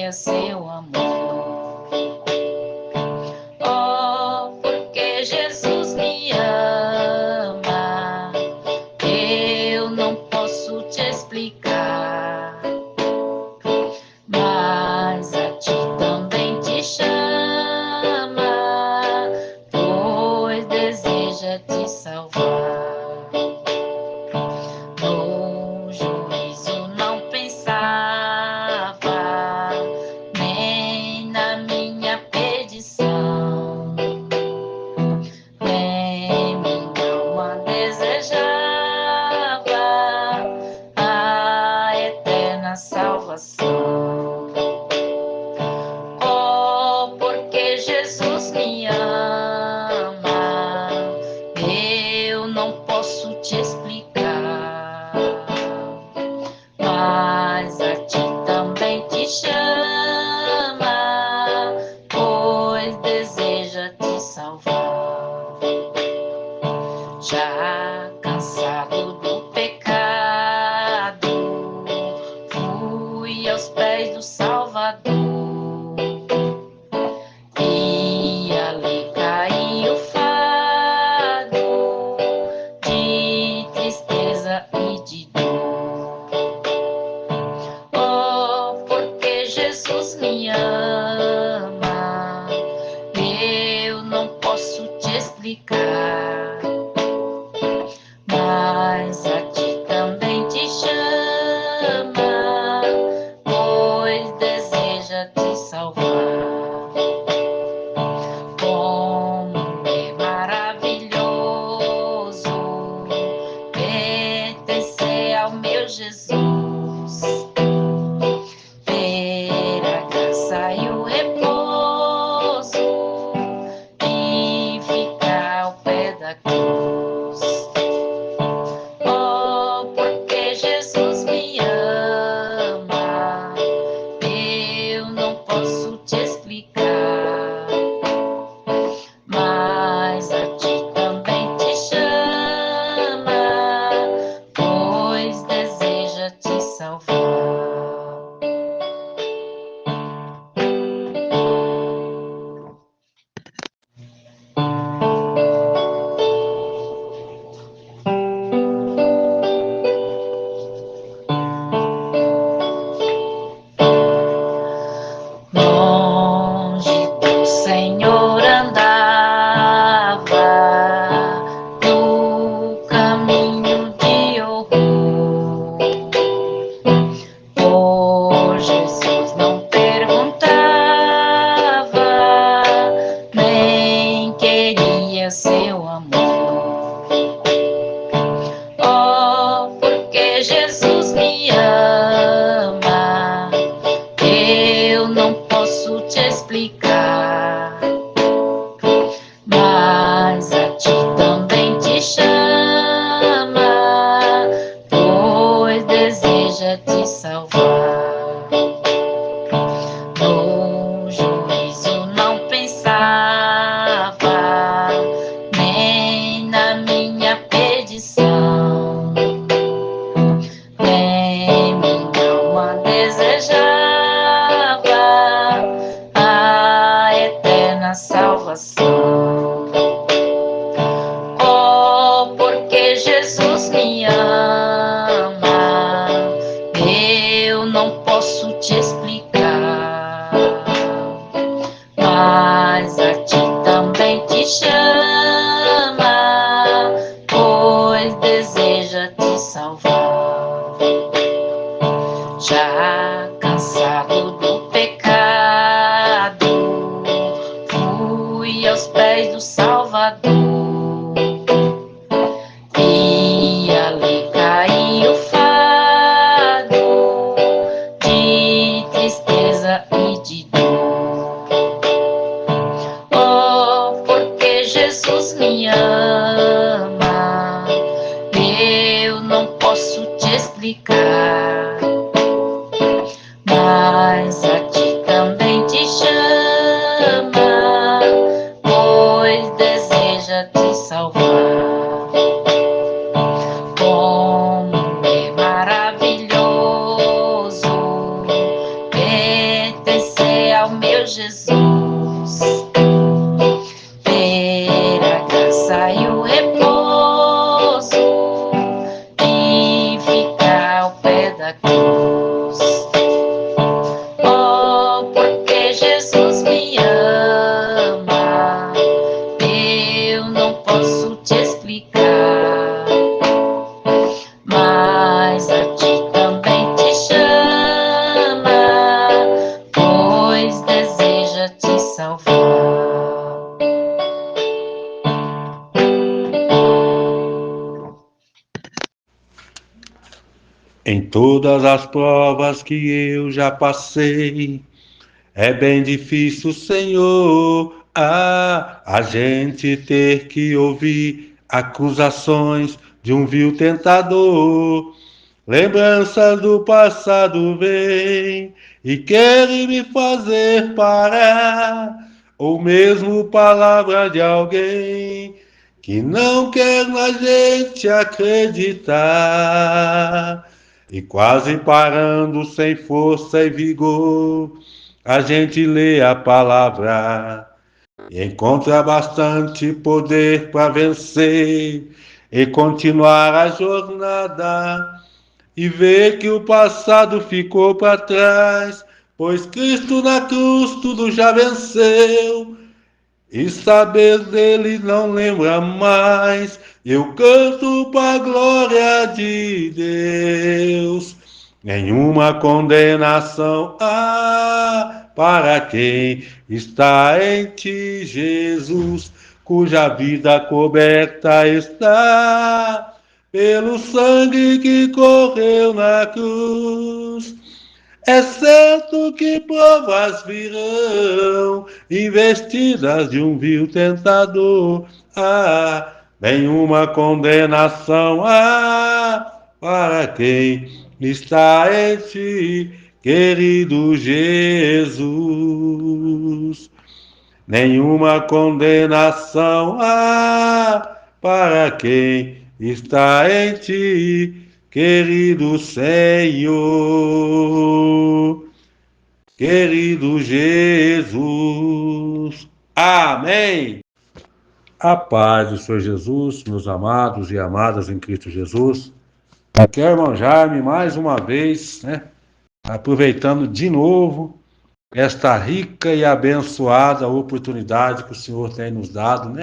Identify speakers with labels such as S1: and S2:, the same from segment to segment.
S1: queria seu amor. Oh, porque Jesus me ama, eu não posso te explicar, mas a ti também te chama, pois deseja te salvar. No juízo não pensava, nem na minha perdição, nem minha alma desejava a eterna salvação. Oh, porque Jesus me ama, eu não posso te explicar, mas a ti também te chama, pois deseja te salvar. Já cansado do pecado, fui aos pés do Salvador, e ali caiu o fardo de tristeza e de dor. Oh, porque Jesus me ama, eu não posso te explicar, mas a ti também te chama, pois deseja te salvar. Como é maravilhoso pertencer ao meu Jesus, ter a graça e o repouso e ficar ao pé da cruz. Oh, porque Jesus me ama, eu não posso te explicar, mas a ti também te chama, pois deseja te salvar. Longe do Senhor andava, no caminho de horror. Por Jesus não perguntava, nem queria seu amor. Oh, porque Jesus me ama, eu não posso te explicar, mas a ti também te chama, pois deseja te salvar. No juízo não pensava, nem na minha perdição, nem minha alma desejava a eterna salvação. Oh, porque Jesus me ama, eu não posso te explicar, mas a ti também te chama, pois deseja te salvar. Já cansado do pecado, fui aos pés Jesus, ter a graça e o repouso e ficar ao pé da cruz. Oh, porque Jesus me ama, eu não posso te explicar, mas a ti também te chama, pois deseja te salvar.
S2: Em todas as provas que eu já passei, é bem difícil, Senhor, a gente ter que ouvir acusações de um vil tentador. Lembranças do passado vêm e querem me fazer parar, ou mesmo palavra de alguém que não quer na gente acreditar. E quase parando sem força e vigor, a gente lê a palavra e encontra bastante poder para vencer e continuar a jornada e ver que o passado ficou para trás, pois Cristo na cruz tudo já venceu. E saber dele não lembra mais. Eu canto para a glória de Deus. Nenhuma condenação há para quem está em ti, Jesus, cuja vida coberta está pelo sangue que correu na cruz. É certo que provas virão, investidas de um vil tentador. Nenhuma condenação há para quem está em ti, querido Jesus. Nenhuma condenação há para quem está em ti, querido Senhor, querido Jesus. Amém. A paz do Senhor Jesus, meus amados e amadas em Cristo Jesus. Aqui é o irmão Jaime, mais uma vez, aproveitando de novo esta rica e abençoada oportunidade que o Senhor tem nos dado,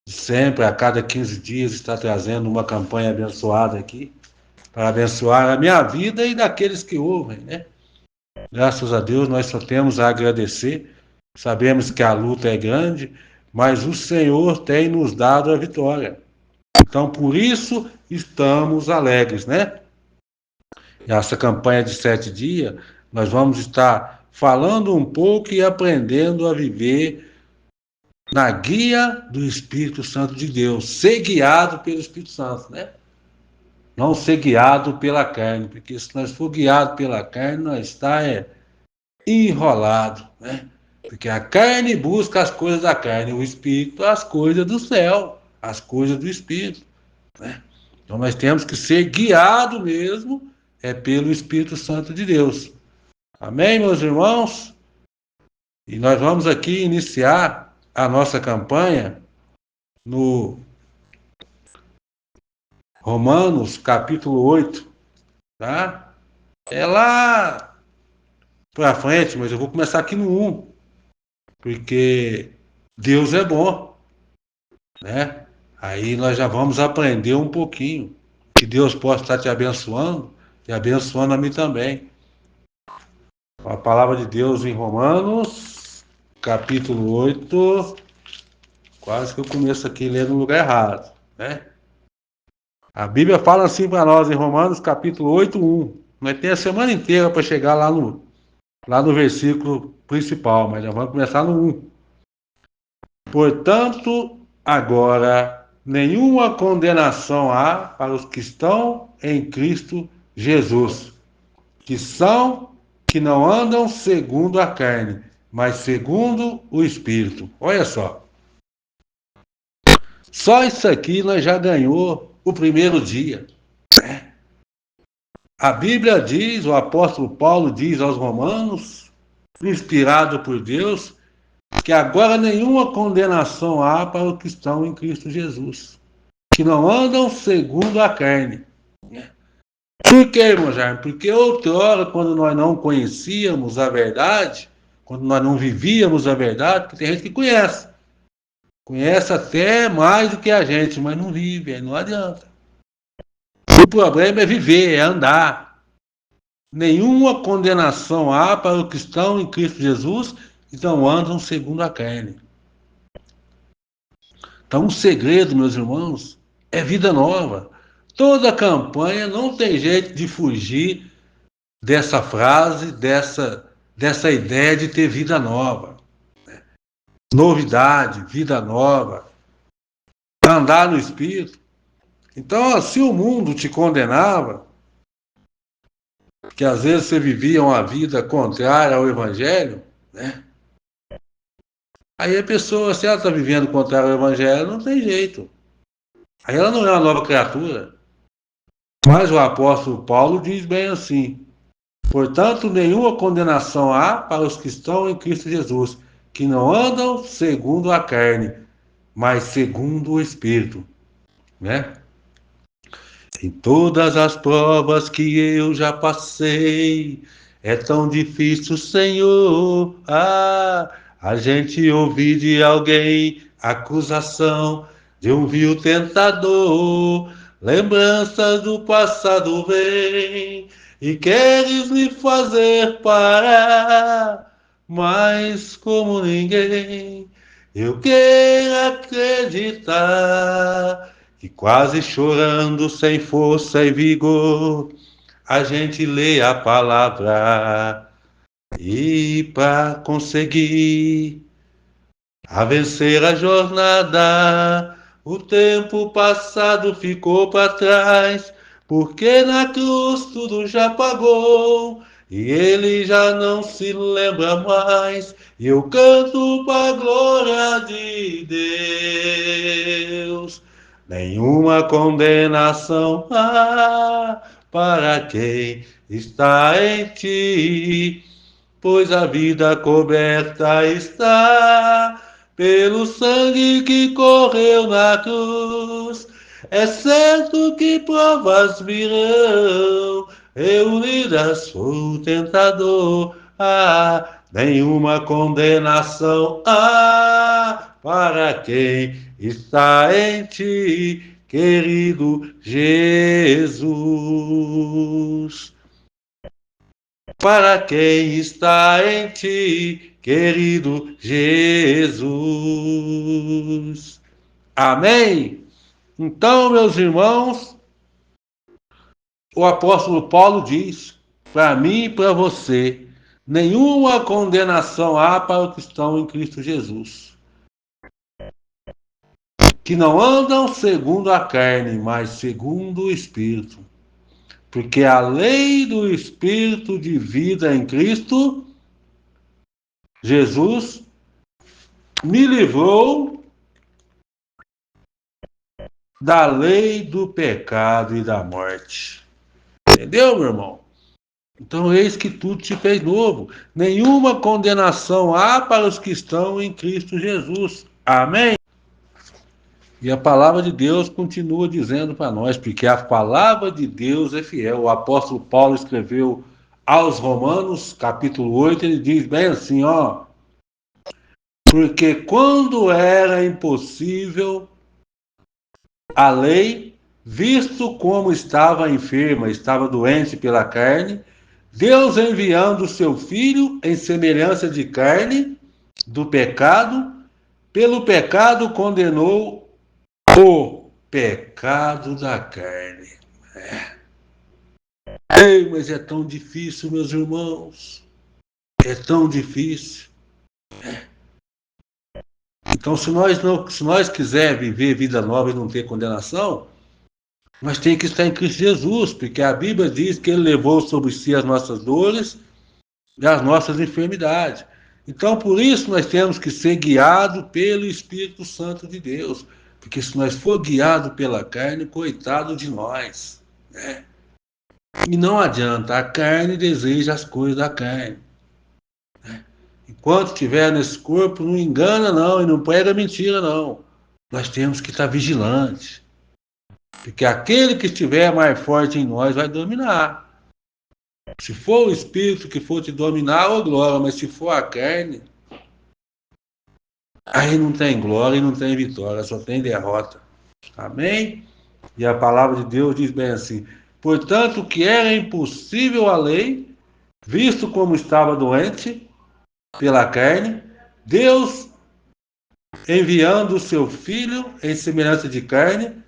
S2: sempre, a cada 15 dias, está trazendo uma campanha abençoada aqui, para abençoar a minha vida e daqueles que ouvem, Graças a Deus, nós só temos a agradecer. Sabemos que a luta é grande, mas o Senhor tem nos dado a vitória. Então, por isso, estamos alegres, Essa campanha de 7 dias, nós vamos estar falando um pouco e aprendendo a viver na guia do Espírito Santo de Deus, ser guiado pelo Espírito Santo, Não ser guiado pela carne, porque se nós for guiado pela carne, nós está enrolado, Porque a carne busca as coisas da carne, o Espírito as coisas do céu, as coisas do Espírito, Então nós temos que ser guiado mesmo pelo Espírito Santo de Deus. Amém, meus irmãos? E nós vamos aqui iniciar a nossa campanha no Romanos, capítulo 8, tá? É lá para frente, mas eu vou começar aqui no 1, porque Deus é bom, Aí nós já vamos aprender um pouquinho, que Deus possa estar te abençoando e abençoando a mim também. A palavra de Deus em Romanos, capítulo 8, quase que eu começo aqui lendo no lugar errado, A Bíblia fala assim para nós em Romanos, capítulo 8, 1. Nós temos a semana inteira para chegar lá no versículo principal, mas já vamos começar no 1. Portanto, agora, nenhuma condenação há para os que estão em Cristo Jesus, que não andam segundo a carne, mas segundo o Espírito. Olha só. Só isso aqui nós já ganhou o primeiro dia. A Bíblia diz, o apóstolo Paulo diz aos Romanos, inspirado por Deus, que agora nenhuma condenação há para os que estão em Cristo Jesus, que não andam segundo a carne. Por quê, irmão Jaime? Porque outrora, quando nós não conhecíamos a verdade, quando nós não vivíamos a verdade, porque tem gente que conhece até mais do que a gente, mas não vive, aí não adianta. O problema é viver, é andar. Nenhuma condenação há para os que estão em Cristo Jesus, que não andam segundo a carne. Então, o segredo, meus irmãos, é vida nova. Toda campanha não tem jeito de fugir dessa frase, dessa ideia de ter vida nova. Novidade, vida nova, andar no Espírito. Então, se o mundo te condenava, que às vezes você vivia uma vida contrária ao Evangelho, né? Aí a pessoa, se ela está vivendo contrário ao Evangelho, não tem jeito. Aí ela não é uma nova criatura. Mas o apóstolo Paulo diz bem assim: portanto, nenhuma condenação há para os que estão em Cristo Jesus, que não andam segundo a carne, mas segundo o Espírito, né? Em todas as provas que eu já passei, é tão difícil, Senhor, a gente ouvir de alguém acusação de um vil tentador. Lembranças do passado vem e queres me fazer parar, mas como ninguém, eu quero acreditar. E quase chorando, sem força e vigor, a gente lê a palavra. E para conseguir a vencer a jornada, o tempo passado ficou para trás, porque na cruz tudo já pagou. E ele já não se lembra mais, e eu canto para a glória de Deus. Nenhuma condenação há para quem está em ti, pois a vida coberta está pelo sangue que correu na cruz. É certo que provas virão, reunidas o tentador. Nenhuma condenação há para quem está em ti, querido Jesus. Para quem está em ti, querido Jesus. Amém? Então, meus irmãos, o apóstolo Paulo diz, para mim e para você, nenhuma condenação há para os que estão em Cristo Jesus, que não andam segundo a carne, mas segundo o Espírito. Porque a lei do Espírito de vida em Cristo Jesus me livrou da lei do pecado e da morte. Entendeu, meu irmão? Então, eis que tudo se fez novo. Nenhuma condenação há para os que estão em Cristo Jesus. Amém? E a palavra de Deus continua dizendo para nós, porque a palavra de Deus é fiel. O apóstolo Paulo escreveu aos Romanos, capítulo 8, ele diz bem assim, ó: porque quando era impossível a lei, visto como estava enferma, estava doente pela carne, Deus enviando o seu Filho em semelhança de carne do pecado, pelo pecado condenou o pecado da carne. Ei, mas é tão difícil, meus irmãos. É tão difícil. Então, se nós quiser viver vida nova e não ter condenação, nós temos que estar em Cristo Jesus, porque a Bíblia diz que Ele levou sobre si as nossas dores e as nossas enfermidades. Então, por isso, nós temos que ser guiados pelo Espírito Santo de Deus, porque se nós for guiados pela carne, coitado de nós, né? E não adianta, a carne deseja as coisas da carne. enquanto estiver nesse corpo, não engana não, e não prega mentira não. Nós temos que estar vigilantes. Porque aquele que estiver mais forte em nós vai dominar. Se for o Espírito que for te dominar, ô glória, mas se for a carne, aí não tem glória e não tem vitória, só tem derrota. Amém? E a palavra de Deus diz bem assim: portanto, o que era impossível à lei, visto como estava doente pela carne, Deus, enviando o seu Filho em semelhança de carne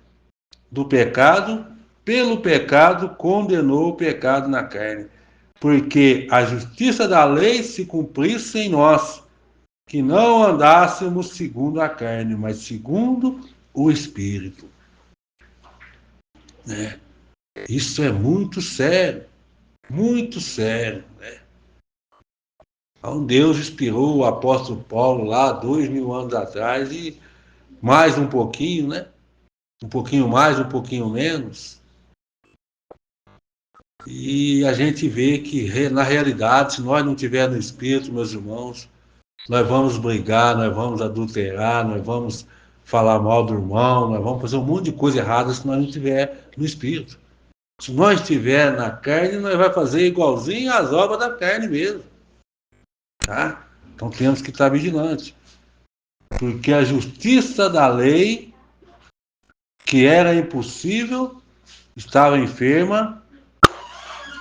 S2: do pecado, pelo pecado condenou o pecado na carne, porque a justiça da lei se cumprisse em nós, que não andássemos segundo a carne, mas segundo o Espírito. Né? Isso é muito sério, muito sério. Né? Então Deus inspirou o apóstolo Paulo lá 2000 anos atrás e mais um pouquinho, né? Um pouquinho mais, um pouquinho menos. E a gente vê que, na realidade, se nós não tivermos no Espírito, meus irmãos, nós vamos brigar, nós vamos adulterar, nós vamos falar mal do irmão, nós vamos fazer um monte de coisa errada se nós não tiver no Espírito. Se nós estiver na carne, nós vamos fazer igualzinho às obras da carne mesmo. Tá? Então temos que estar vigilantes. Porque a justiça da lei, que era impossível, estava enferma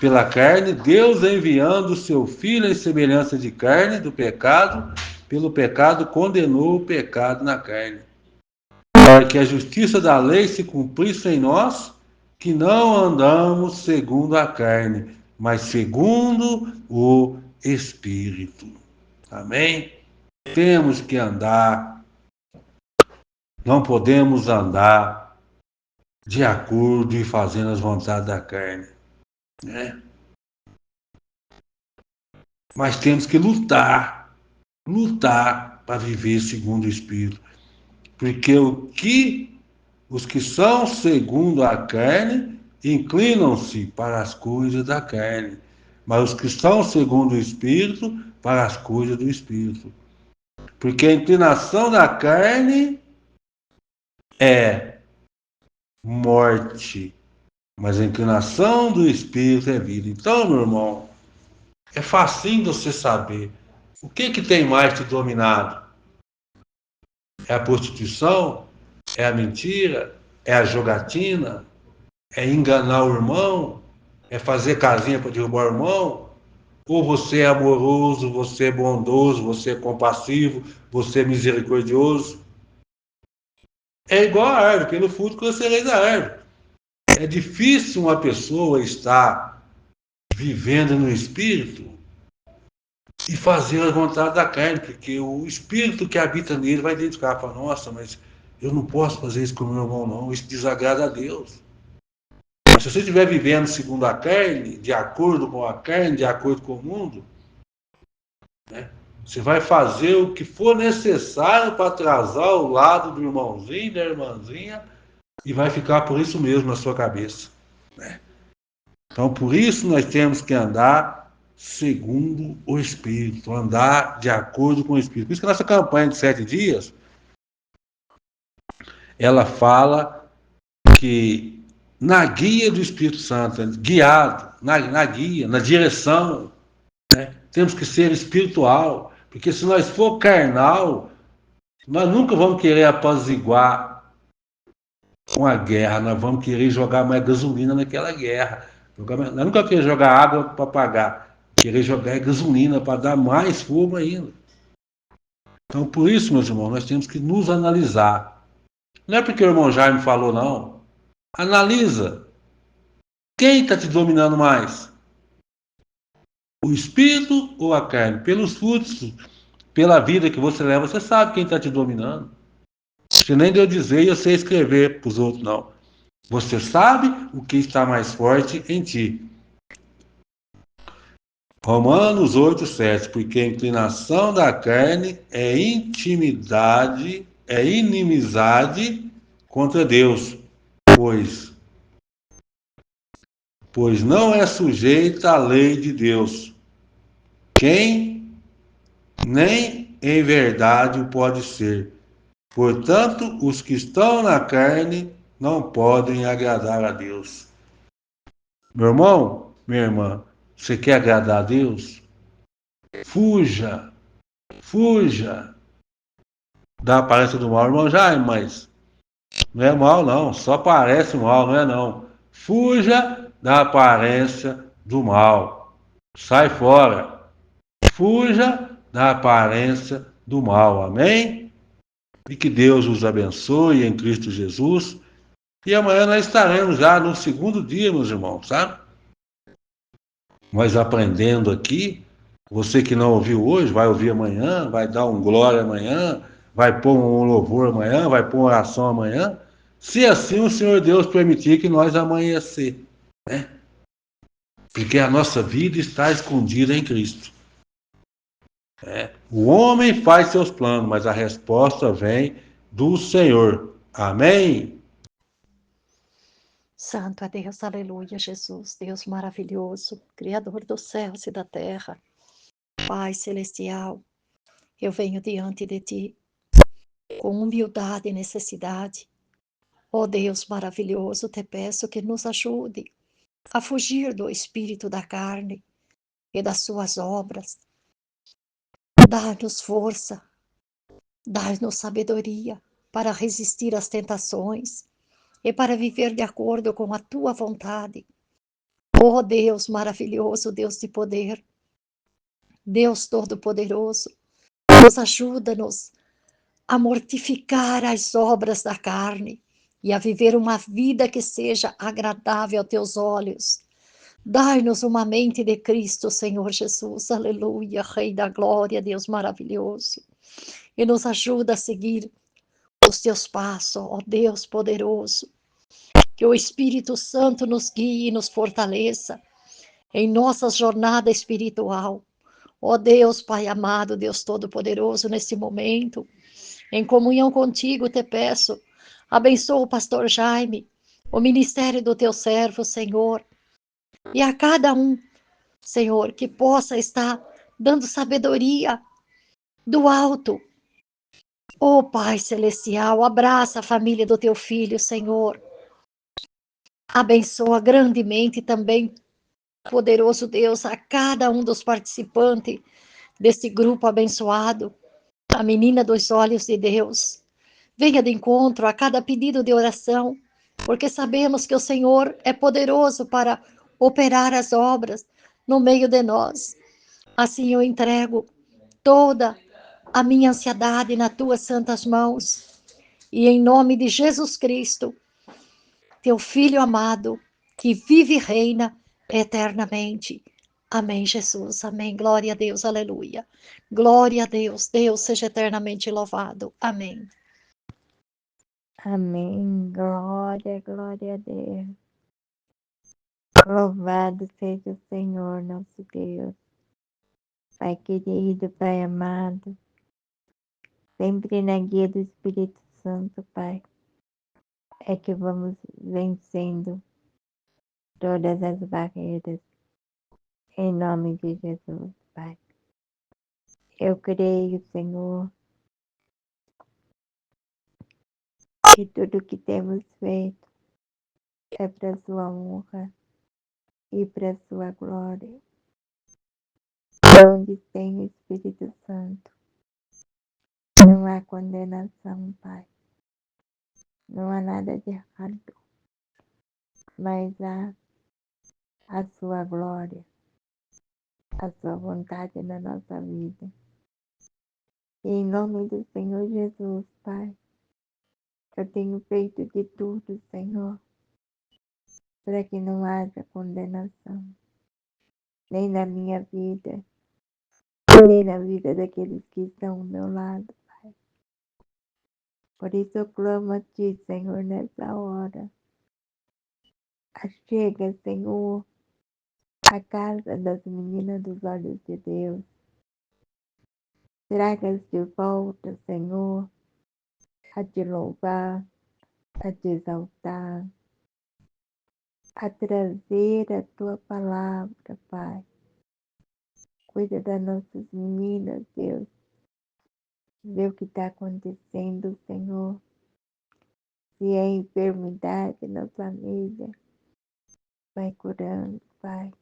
S2: pela carne, Deus enviando o seu Filho em semelhança de carne do pecado, pelo pecado condenou o pecado na carne. Para que a justiça da lei se cumprisse em nós, que não andamos segundo a carne, mas segundo o Espírito. Amém? Temos que andar, não podemos andar de acordo e fazendo as vontades da carne. Né? Mas temos que lutar para viver segundo o Espírito. Porque os que são segundo a carne inclinam-se para as coisas da carne, mas os que são segundo o Espírito, para as coisas do Espírito. Porque a inclinação da carne é morte, mas a inclinação do Espírito é vida. Então, meu irmão, é facinho você saber o que tem mais te dominado. É a prostituição? É a mentira? É a jogatina? É enganar o irmão? É fazer casinha para derrubar o irmão? Ou você é amoroso, você é bondoso, você é compassivo, você é misericordioso? É igual a árvore, pelo fruto conhecereis da árvore. É difícil uma pessoa estar vivendo no Espírito e fazer a vontade da carne, porque o Espírito que habita nele vai identificar, fala, nossa, mas eu não posso fazer isso com o meu irmão não, isso desagrada a Deus. Mas se você estiver vivendo segundo a carne, de acordo com a carne, de acordo com o mundo, né, você vai fazer o que for necessário para atrasar o lado do irmãozinho, da irmãzinha, e vai ficar por isso mesmo na sua cabeça. Né? Então, por isso nós temos que andar segundo o Espírito, andar de acordo com o Espírito. Por isso que a nossa campanha de 7 dias, ela fala que na guia do Espírito Santo, guiado, na guia, na direção, né, temos que ser espiritual, porque se nós for carnal, nós nunca vamos querer apaziguar com a guerra, nós vamos querer jogar mais gasolina naquela guerra. Nós nunca queremos jogar água para apagar, querer jogar gasolina para dar mais fogo ainda. Então, por isso, meus irmãos, nós temos que nos analisar. Não é porque o irmão Jaime falou, não. Analisa. Quem está te dominando mais? O espírito ou a carne? Pelos frutos, pela vida que você leva, você sabe quem está te dominando. Você nem deu dizer e eu sei escrever para os outros, não. Você sabe o que está mais forte em ti. Romanos 8:7, porque a inclinação da carne é intimidade, é inimizade contra Deus, pois não é sujeita à lei de Deus. Quem nem em verdade o pode ser. Portanto, os que estão na carne não podem agradar a Deus. Meu irmão, minha irmã, você quer agradar a Deus? Fuja, fuja da aparência do mal, irmão Jaime, mas não é mal não, só parece mal, não é não. Fuja da aparência do mal. Sai fora. Fuja da aparência do mal. Amém? E que Deus os abençoe em Cristo Jesus. E amanhã nós estaremos já no segundo dia, meus irmãos, sabe? Nós aprendendo aqui. Você que não ouviu hoje, vai ouvir amanhã, vai dar um glória amanhã, vai pôr um louvor amanhã, vai pôr uma oração amanhã. Se assim o Senhor Deus permitir que nós amanhecer, né? Porque a nossa vida está escondida em Cristo. O homem faz seus planos, mas a resposta vem do Senhor. Amém?
S3: Santo é Deus, aleluia, Jesus, Deus maravilhoso, Criador dos céus e da terra, Pai celestial, eu venho diante de Ti com humildade e necessidade. Ó Deus maravilhoso, te peço que nos ajude a fugir do espírito da carne e das suas obras. Dá-nos força, dá-nos sabedoria para resistir às tentações e para viver de acordo com a Tua vontade. Ó Deus maravilhoso, Deus de poder, Deus Todo-Poderoso, nos ajuda-nos a mortificar as obras da carne e a viver uma vida que seja agradável aos teus olhos. Dai-nos uma mente de Cristo, Senhor Jesus, aleluia, Rei da glória, Deus maravilhoso, e nos ajuda a seguir os teus passos, ó Deus poderoso, que o Espírito Santo nos guie e nos fortaleça em nossa jornada espiritual. Ó Deus, Pai amado, Deus Todo-Poderoso, nesse momento, em comunhão contigo, te peço, abençoa o pastor Jaime, o ministério do teu servo, Senhor, e a cada um, Senhor, que possa estar dando sabedoria do alto. Ó Pai Celestial, abraça a família do teu filho, Senhor. Abençoa grandemente também, poderoso Deus, a cada um dos participantes desse grupo abençoado, a menina dos olhos de Deus. Venha de encontro a cada pedido de oração, porque sabemos que o Senhor é poderoso para operar as obras no meio de nós. Assim eu entrego toda a minha ansiedade nas tuas santas mãos. E em nome de Jesus Cristo, teu Filho amado, que vive e reina eternamente. Amém, Jesus. Amém. Glória a Deus. Aleluia. Glória a Deus. Deus seja eternamente louvado. Amém.
S4: Amém. Glória, glória a Deus. Louvado seja o Senhor, nosso Deus. Pai querido, Pai amado, sempre na guia do Espírito Santo, Pai, é que vamos vencendo todas as barreiras. Em nome de Jesus, Pai. Eu creio, Senhor, que tudo que temos feito é para a sua honra e para a sua glória. Onde tem o Espírito Santo, não há condenação, Pai. Não há nada de errado, mas há a sua glória, a sua vontade na nossa vida. E em nome do Senhor Jesus, Pai, eu tenho feito de tudo, Senhor, para que não haja condenação, nem na minha vida, nem na vida daqueles que estão ao meu lado, Pai. Por isso eu clamo a Ti, Senhor, nessa hora. Chega, Senhor, a casa das meninas dos olhos de Deus. Traga-as de volta, Senhor, a te louvar, a te exaltar, a trazer a tua palavra, Pai. Cuida das nossas meninas, Deus, Vê o que está acontecendo, Senhor. Se é enfermidade na família, vai curando, Pai.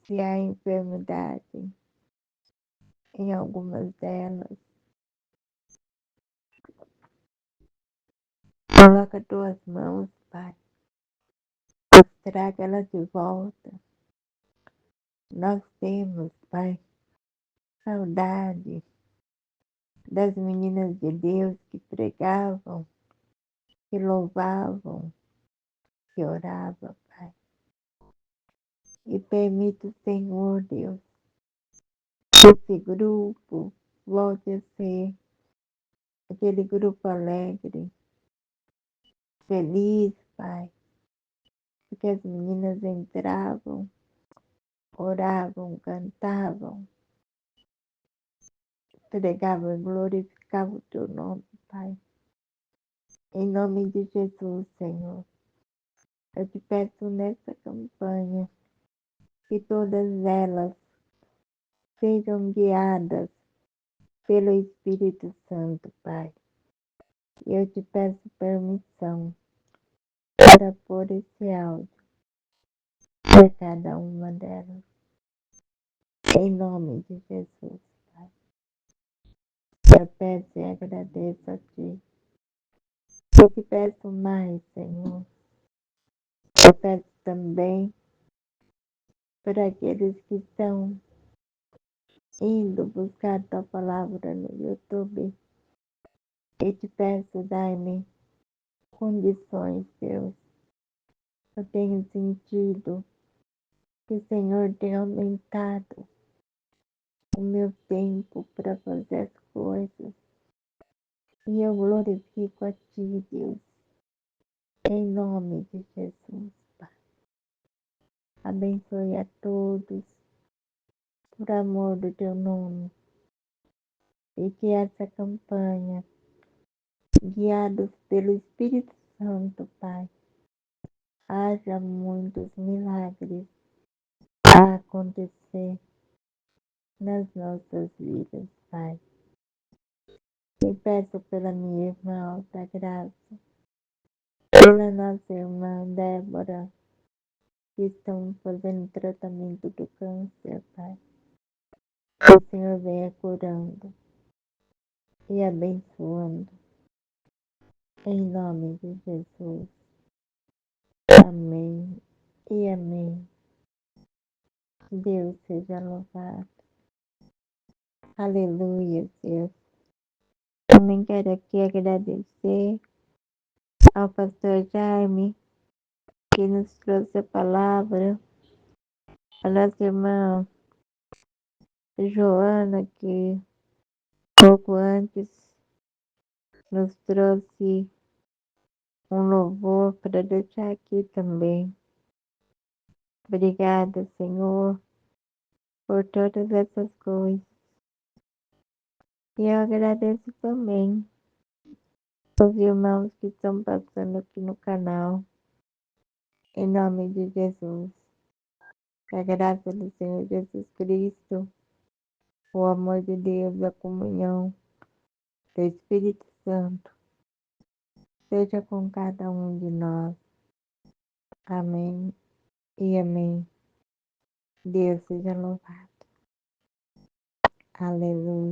S4: Se há enfermidade em algumas delas, coloca tuas mãos, Pai. Traga elas de volta. Nós temos, Pai, saudade das meninas de Deus que pregavam, que louvavam, que oravam, Pai. E permita, Senhor Deus, que esse grupo volte a ser aquele grupo alegre, feliz, Pai, porque as meninas entravam, oravam, cantavam, pregavam e glorificavam o teu nome, Pai. Em nome de Jesus, Senhor, eu te peço nessa campanha que todas elas sejam guiadas pelo Espírito Santo, Pai. E eu te peço permissão para pôr esse áudio para cada uma delas. Em nome de Jesus, Pai. Eu peço e agradeço a Ti. Eu te peço mais, Senhor. Eu peço também para aqueles que estão indo buscar Tua palavra no YouTube. E te peço, dai-me condições, Deus. Eu tenho sentido que o Senhor tem aumentado o meu tempo para fazer as coisas. E eu glorifico a Ti, Deus, em nome de Jesus, Pai. Abençoe a todos, por amor do Teu nome. E que essa campanha, guiados pelo Espírito Santo, Pai, haja muitos milagres a acontecer nas nossas vidas, Pai. E peço pela minha irmã Alta Graça, pela nossa irmã Débora, que estão fazendo tratamento do câncer, Pai. Que o Senhor venha curando e abençoando. Em nome de Jesus. Amém e amém. Deus seja louvado. Aleluia, Deus. Também quero aqui agradecer ao pastor Jaime, que nos trouxe a palavra, a nossa irmã Joana, que pouco antes nos trouxe um louvor para deixar aqui também. Obrigada, Senhor, por todas essas coisas. E eu agradeço também os irmãos que estão passando aqui no canal. Em nome de Jesus. Que a graça do Senhor Jesus Cristo, o amor de Deus, a comunhão do Espírito Santo, seja com cada um de nós. Amém e amém. Deus seja louvado. Aleluia.